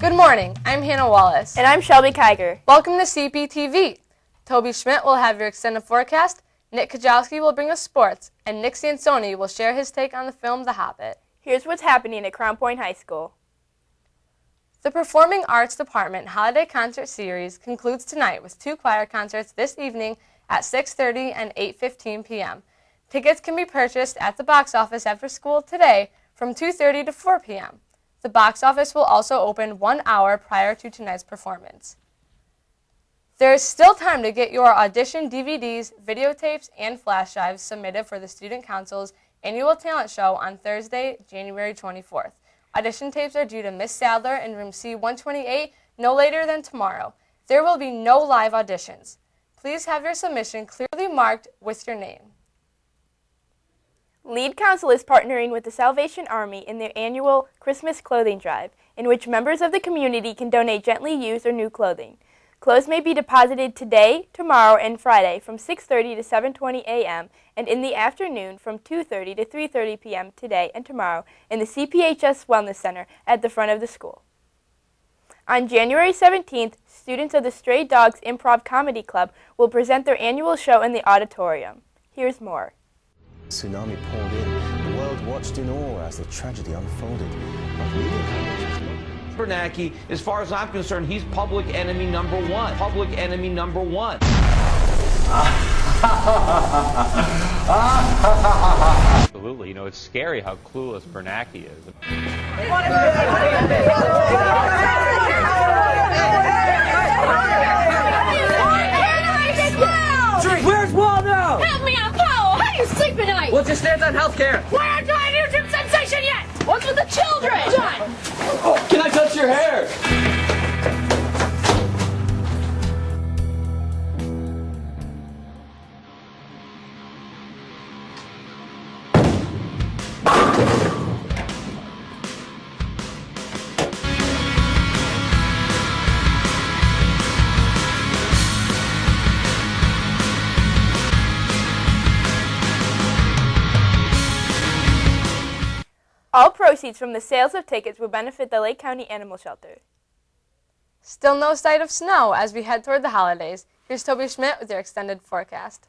Good morning, I'm Hannah Wallace. And I'm Shelby Kiger. Welcome to CPTV. Toby Schmidt will have your extended forecast, Nick Kajowski will bring us sports, and Nick Sansoni will share his take on the film The Hobbit. Here's what's happening at Crown Point High School. The Performing Arts Department Holiday Concert Series concludes tonight with 2 choir concerts this evening at 6:30 and 8:15 p.m. Tickets can be purchased at the box office after school today from 2:30 to 4 p.m. The box office will also open 1 hour prior to tonight's performance. There is still time to get your audition DVDs, videotapes, and flash drives submitted for the Student Council's annual talent show on Thursday, January 24th. Audition tapes are due to Miss Sadler in room C-128 no later than tomorrow. There will be no live auditions. Please have your submission clearly marked with your name. Lead Council is partnering with the Salvation Army in their annual Christmas clothing drive, in which members of the community can donate gently used or new clothing. Clothes may be deposited today, tomorrow, and Friday from 6:30 to 7:20 a.m. and in the afternoon from 2:30 to 3:30 p.m. today and tomorrow in the CPHS Wellness Center at the front of the school. On January 17th, students of the Stray Dogs Improv Comedy Club will present their annual show in the auditorium. Here's more. Tsunami poured in. The world watched in awe as the tragedy unfolded. Bernanke, as far as I'm concerned, he's public enemy number 1. Public enemy number 1. Absolutely. You know, it's scary how clueless Bernanke is. Where's Waldo? Help me out, Paul! How do you sleep at night? Well, just stands on healthcare. Why aren't you on YouTube sensation yet? What's with the children? John! Oh, can I touch your hair? All proceeds from the sales of tickets will benefit the Lake County Animal Shelter. Still no sight of snow as we head toward the holidays. Here's Toby Schmidt with your extended forecast.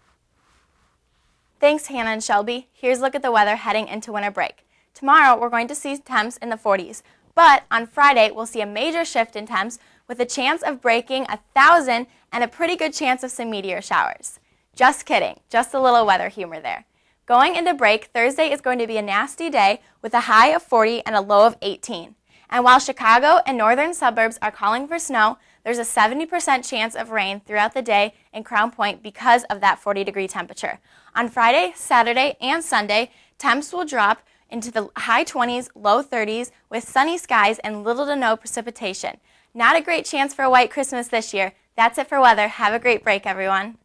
Thanks, Hannah and Shelby. Here's a look at the weather heading into winter break. Tomorrow, we're going to see temps in the 40s, but on Friday, we'll see a major shift in temps with a chance of breaking 1,000 and a pretty good chance of some meteor showers. Just kidding, just a little weather humor there. Going into break, Thursday is going to be a nasty day with a high of 40 and a low of 18. And while Chicago and northern suburbs are calling for snow, there's a 70% chance of rain throughout the day in Crown Point because of that 40-degree temperature. On Friday, Saturday, and Sunday, temps will drop into the high 20s, low 30s with sunny skies and little to no precipitation. Not a great chance for a white Christmas this year. That's it for weather. Have a great break, everyone.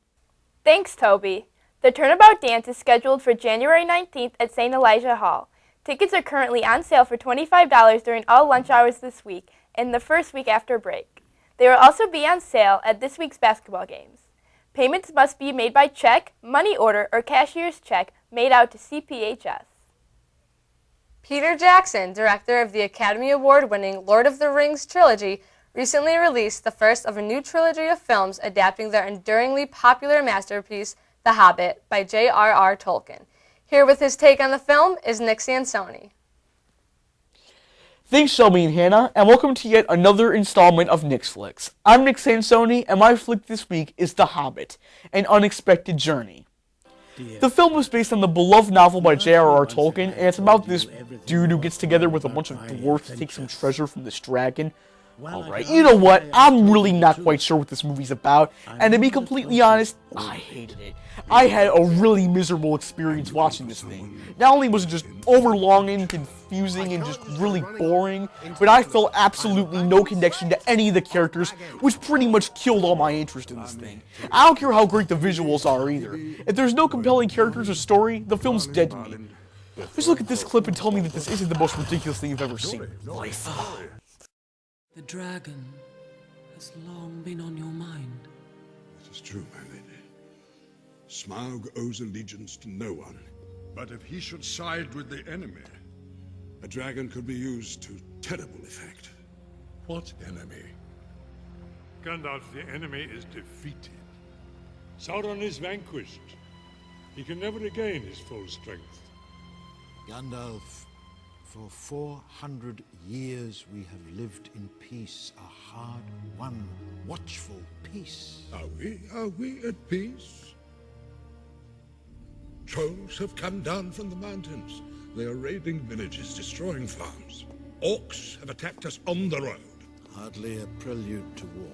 Thanks, Toby. The Turnabout Dance is scheduled for January 19th at St. Elijah Hall. Tickets are currently on sale for $25 during all lunch hours this week and the first week after break. They will also be on sale at this week's basketball games. Payments must be made by check, money order, or cashier's check made out to CPHS. Peter Jackson, director of the Academy Award-winning Lord of the Rings trilogy, recently released the first of a new trilogy of films adapting their enduringly popular masterpiece, The Hobbit, by J.R.R. Tolkien. Here with his take on the film is Nick Sansoni. Thanks, Shelby and Hannah, and welcome to yet another installment of Nick's Flicks. I'm Nick Sansoni, and my flick this week is The Hobbit, An Unexpected Journey. The film was based on the beloved novel by J.R.R. Tolkien, and it's about this dude who gets together with a bunch of dwarves to take some treasure from this dragon. Alright, you know what? I'm really not quite sure what this movie's about, and to be completely honest, I hated it. I had a really miserable experience watching this thing. Not only was it just overlong and confusing and just really boring, but I felt absolutely no connection to any of the characters, which pretty much killed all my interest in this thing. I don't care how great the visuals are either. If there's no compelling characters or story, the film's dead to me. Just look at this clip and tell me that this isn't the most ridiculous thing you've ever seen. Life. The dragon has long been on your mind. It is true, my lady. Smaug owes allegiance to no one. But if he should side with the enemy... A dragon could be used to terrible effect. What enemy? Gandalf, the enemy is defeated. Sauron is vanquished. He can never regain his full strength. Gandalf, for 400 years we have lived in peace, a hard-won, watchful peace. Are we? Are we at peace? Trolls have come down from the mountains. They are raiding villages, destroying farms. Orcs have attacked us on the road. Hardly a prelude to war.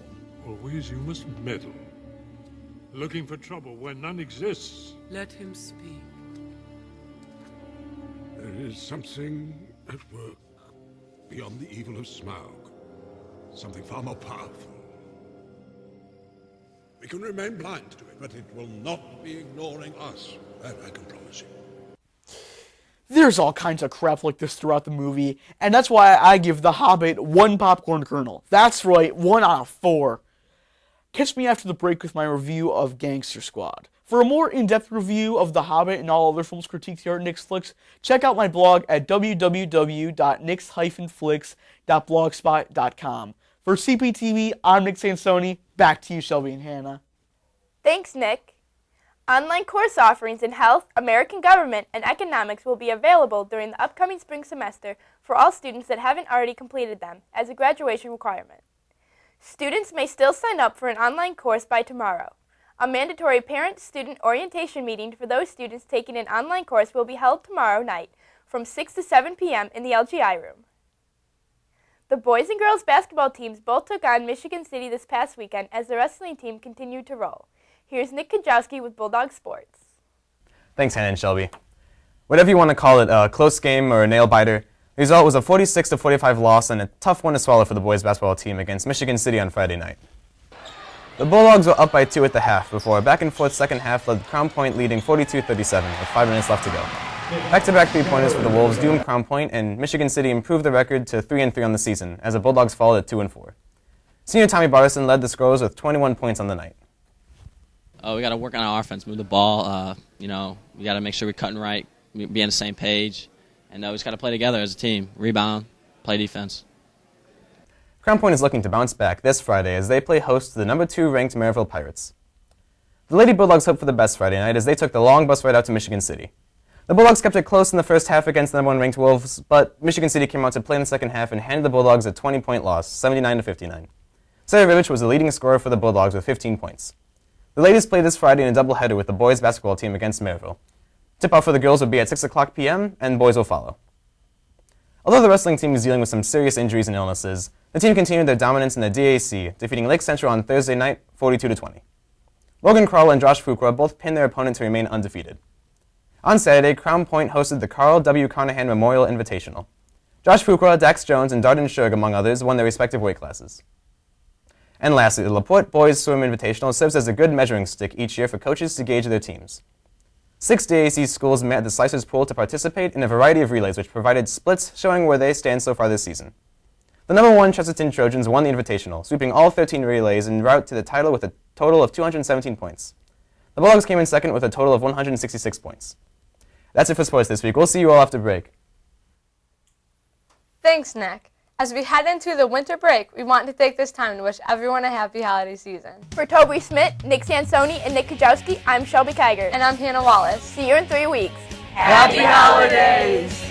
Always you must meddle. Looking for trouble where none exists. Let him speak. There is something at work beyond the evil of Smaug. Something far more powerful. We can remain blind to it, but it will not be ignoring us. That I can promise you. There's all kinds of crap like this throughout the movie, and that's why I give The Hobbit 1 popcorn kernel. That's right, 1 out of 4. Catch me after the break with my review of Gangster Squad. For a more in-depth review of The Hobbit and all other films critiqued here at Nixflix, check out my blog at www.nix-flix.blogspot.com. For CPTV, I'm Nick Sansoni. Back to you, Shelby and Hannah. Thanks, Nick. Online course offerings in health, American government, and economics will be available during the upcoming spring semester for all students that haven't already completed them as a graduation requirement. Students may still sign up for an online course by tomorrow. A mandatory parent-student orientation meeting for those students taking an online course will be held tomorrow night from 6 to 7 p.m. in the LGI room. The boys and girls basketball teams both took on Michigan City this past weekend as the wrestling team continued to roll. Here's Nick Kajowski with Bulldog Sports. Thanks, Hannah and Shelby. Whatever you want to call it, a close game or a nail-biter, the result was a 46-45 loss and a tough one to swallow for the boys basketball team against Michigan City on Friday night. The Bulldogs were up by 2 at the half before a back-and-forth second half led Crown Point leading 42-37 with 5 minutes left to go. Back-to-back three-pointers for the Wolves doomed Crown Point, and Michigan City improved the record to 3-3 on the season as the Bulldogs followed at 2-4. Senior Tommy Barterson led the Squirrels with 21 points on the night. We got to work on our offense, move the ball. We got to make sure we're cutting right, be on the same page, and we just got to play together as a team. Rebound, play defense. Crown Point is looking to bounce back this Friday as they play host to the number 2 ranked Maryville Pirates. The Lady Bulldogs hope for the best Friday night as they took the long bus ride out to Michigan City. The Bulldogs kept it close in the first half against the number 1 ranked Wolves, but Michigan City came out to play in the second half and handed the Bulldogs a 20-point loss, 79-59. Sarah Rivich was the leading scorer for the Bulldogs with 15 points. The ladies play this Friday in a doubleheader with the boys basketball team against Maryville. Tip-off for the girls will be at 6 o'clock p.m., and boys will follow. Although the wrestling team is dealing with some serious injuries and illnesses, the team continued their dominance in the DAC, defeating Lake Central on Thursday night, 42-20. Logan Carl and Josh Fuqua both pinned their opponent to remain undefeated. On Saturday, Crown Point hosted the Carl W. Carnahan Memorial Invitational. Josh Fuqua, Dax Jones, and Darden Shug, among others, won their respective weight classes. And lastly, the LaPorte Boys Swim Invitational serves as a good measuring stick each year for coaches to gauge their teams. 6 DAC schools met at the Slicers Pool to participate in a variety of relays which provided splits showing where they stand so far this season. The number 1 Chesterton Trojans won the Invitational, sweeping all 13 relays en route to the title with a total of 217 points. The Bulldogs came in second with a total of 166 points. That's it for sports this week. We'll see you all after break. Thanks, Nick. As we head into the winter break, we want to take this time to wish everyone a happy holiday season. For Toby Schmidt, Nick Sansoni, and Nick Kajowski, I'm Shelby Kiger. And I'm Hannah Wallace. See you in 3 weeks. Happy holidays!